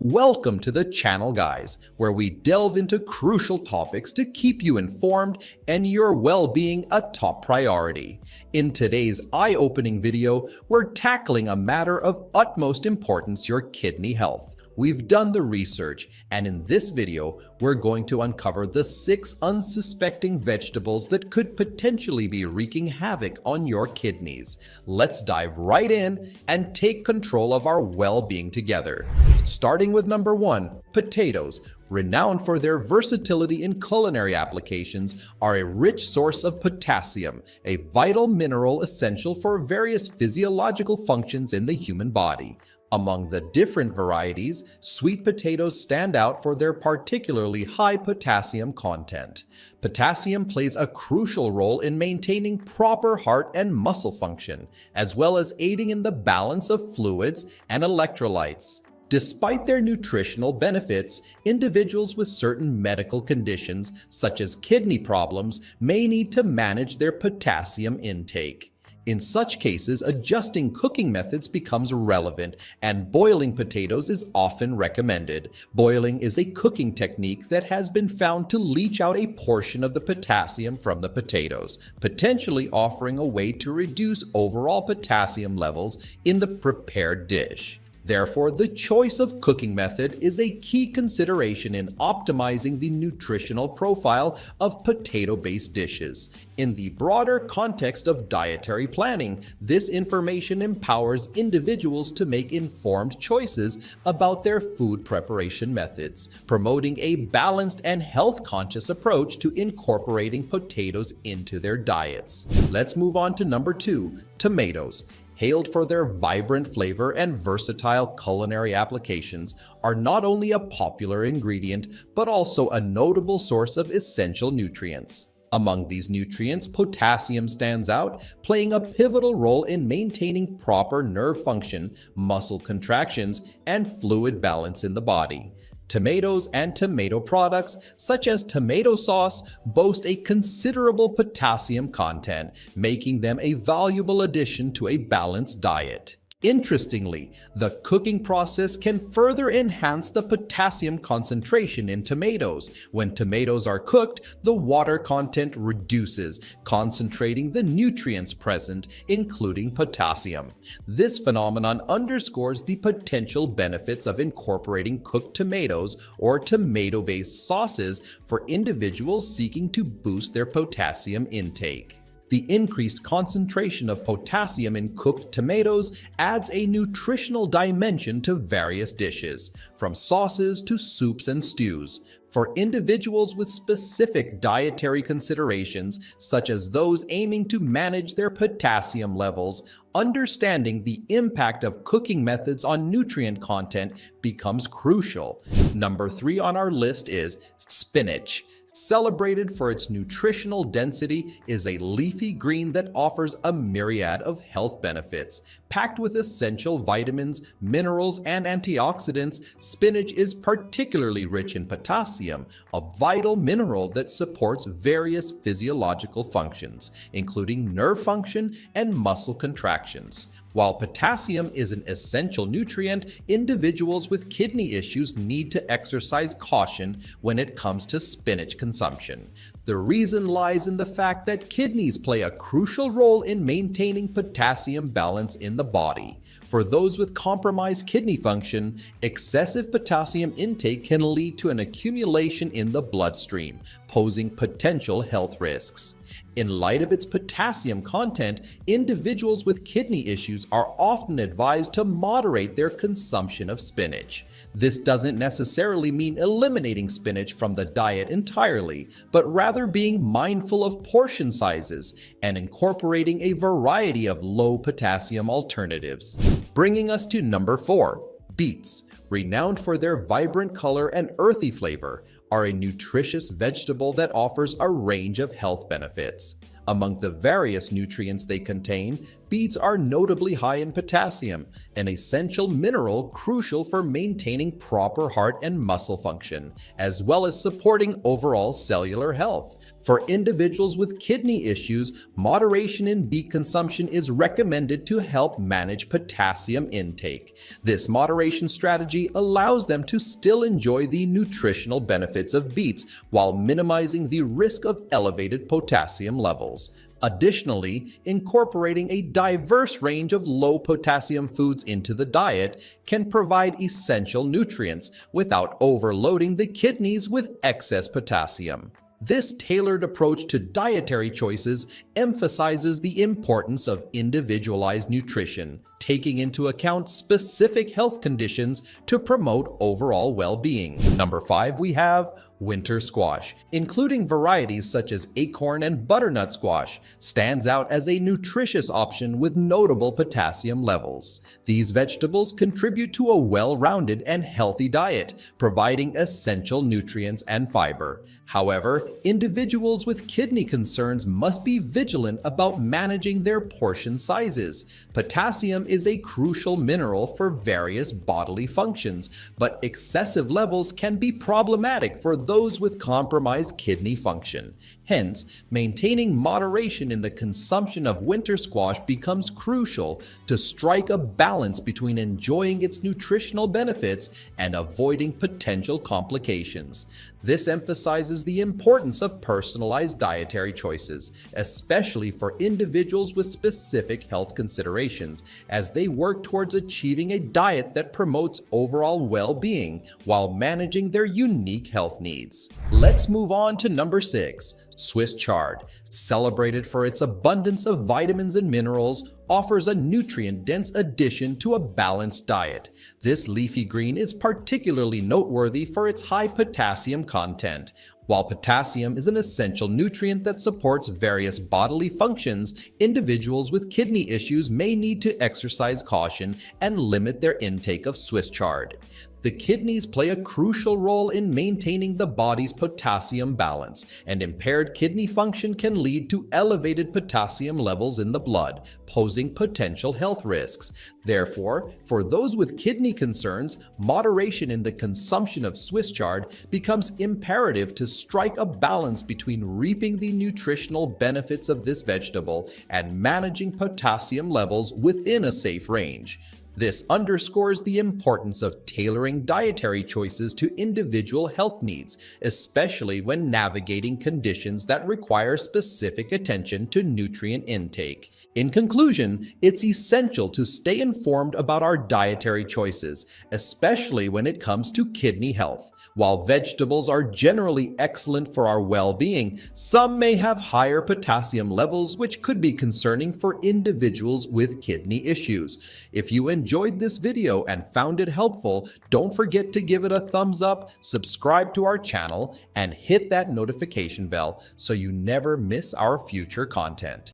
Welcome to the channel, guys, where we delve into crucial topics to keep you informed and your well-being a top priority. In today's eye-opening video, we're tackling a matter of utmost importance: your kidney health. We've done the research, and in this video, we're going to uncover the 6 unsuspecting vegetables that could potentially be wreaking havoc on your kidneys. Let's dive right in and take control of our well-being together. Starting with number 1, potatoes. Renowned for their versatility in culinary applications, are a rich source of potassium, a vital mineral essential for various physiological functions in the human body. Among the different varieties, sweet potatoes stand out for their particularly high potassium content. Potassium plays a crucial role in maintaining proper heart and muscle function, as well as aiding in the balance of fluids and electrolytes. Despite their nutritional benefits, individuals with certain medical conditions, such as kidney problems, may need to manage their potassium intake. In such cases, adjusting cooking methods becomes relevant, and boiling potatoes is often recommended. Boiling is a cooking technique that has been found to leach out a portion of the potassium from the potatoes, potentially offering a way to reduce overall potassium levels in the prepared dish. Therefore, the choice of cooking method is a key consideration in optimizing the nutritional profile of potato-based dishes. In the broader context of dietary planning, this information empowers individuals to make informed choices about their food preparation methods, promoting a balanced and health-conscious approach to incorporating potatoes into their diets. Let's move on to number 2, tomatoes. Hailed for their vibrant flavor and versatile culinary applications, are not only a popular ingredient, but also a notable source of essential nutrients. Among these nutrients, potassium stands out, playing a pivotal role in maintaining proper nerve function, muscle contractions, and fluid balance in the body. Tomatoes and tomato products, such as tomato sauce, boast a considerable potassium content, making them a valuable addition to a balanced diet. Interestingly, the cooking process can further enhance the potassium concentration in tomatoes. When tomatoes are cooked, the water content reduces, concentrating the nutrients present, including potassium. This phenomenon underscores the potential benefits of incorporating cooked tomatoes or tomato-based sauces for individuals seeking to boost their potassium intake. The increased concentration of potassium in cooked tomatoes adds a nutritional dimension to various dishes, from sauces to soups and stews. For individuals with specific dietary considerations, such as those aiming to manage their potassium levels, understanding the impact of cooking methods on nutrient content becomes crucial. Number 3 on our list is spinach. Celebrated for its nutritional density, is a leafy green that offers a myriad of health benefits. Packed with essential vitamins, minerals, and antioxidants, spinach is particularly rich in potassium, a vital mineral that supports various physiological functions, including nerve function and muscle contractions. While potassium is an essential nutrient, individuals with kidney issues need to exercise caution when it comes to spinach consumption. The reason lies in the fact that kidneys play a crucial role in maintaining potassium balance in the body. For those with compromised kidney function, excessive potassium intake can lead to an accumulation in the bloodstream, posing potential health risks. In light of its potassium content, individuals with kidney issues are often advised to moderate their consumption of spinach. This doesn't necessarily mean eliminating spinach from the diet entirely, but rather being mindful of portion sizes and incorporating a variety of low potassium alternatives. Bringing us to number 4, beets. Renowned for their vibrant color and earthy flavor, are a nutritious vegetable that offers a range of health benefits. Among the various nutrients they contain, beets are notably high in potassium, an essential mineral crucial for maintaining proper heart and muscle function, as well as supporting overall cellular health. For individuals with kidney issues, moderation in beet consumption is recommended to help manage potassium intake. This moderation strategy allows them to still enjoy the nutritional benefits of beets while minimizing the risk of elevated potassium levels. Additionally, incorporating a diverse range of low potassium foods into the diet can provide essential nutrients without overloading the kidneys with excess potassium. This tailored approach to dietary choices emphasizes the importance of individualized nutrition, taking into account specific health conditions to promote overall well-being. Number 5, we have winter squash, including varieties such as acorn and butternut squash, stands out as a nutritious option with notable potassium levels. These vegetables contribute to a well-rounded and healthy diet, providing essential nutrients and fiber. However, individuals with kidney concerns must be vigilant about managing their portion sizes. Potassium is a crucial mineral for various bodily functions, but excessive levels can be problematic for those with compromised kidney function. Hence, maintaining moderation in the consumption of winter squash becomes crucial to strike a balance between enjoying its nutritional benefits and avoiding potential complications. This emphasizes the importance of personalized dietary choices, especially for individuals with specific health considerations, as they work towards achieving a diet that promotes overall well-being while managing their unique health needs. Let's move on to number 6. Swiss chard, celebrated for its abundance of vitamins and minerals, offers a nutrient-dense addition to a balanced diet. This leafy green is particularly noteworthy for its high potassium content. While potassium is an essential nutrient that supports various bodily functions, individuals with kidney issues may need to exercise caution and limit their intake of Swiss chard. The kidneys play a crucial role in maintaining the body's potassium balance, and impaired kidney function can lead to elevated potassium levels in the blood, posing potential health risks. Therefore, for those with kidney concerns, moderation in the consumption of Swiss chard becomes imperative to strike a balance between reaping the nutritional benefits of this vegetable and managing potassium levels within a safe range. This underscores the importance of tailoring dietary choices to individual health needs, especially when navigating conditions that require specific attention to nutrient intake. In conclusion, it's essential to stay informed about our dietary choices, especially when it comes to kidney health. While vegetables are generally excellent for our well-being, some may have higher potassium levels, which could be concerning for individuals with kidney issues. If you enjoyed this video and found it helpful, don't forget to give it a thumbs up, subscribe to our channel, and hit that notification bell so you never miss our future content.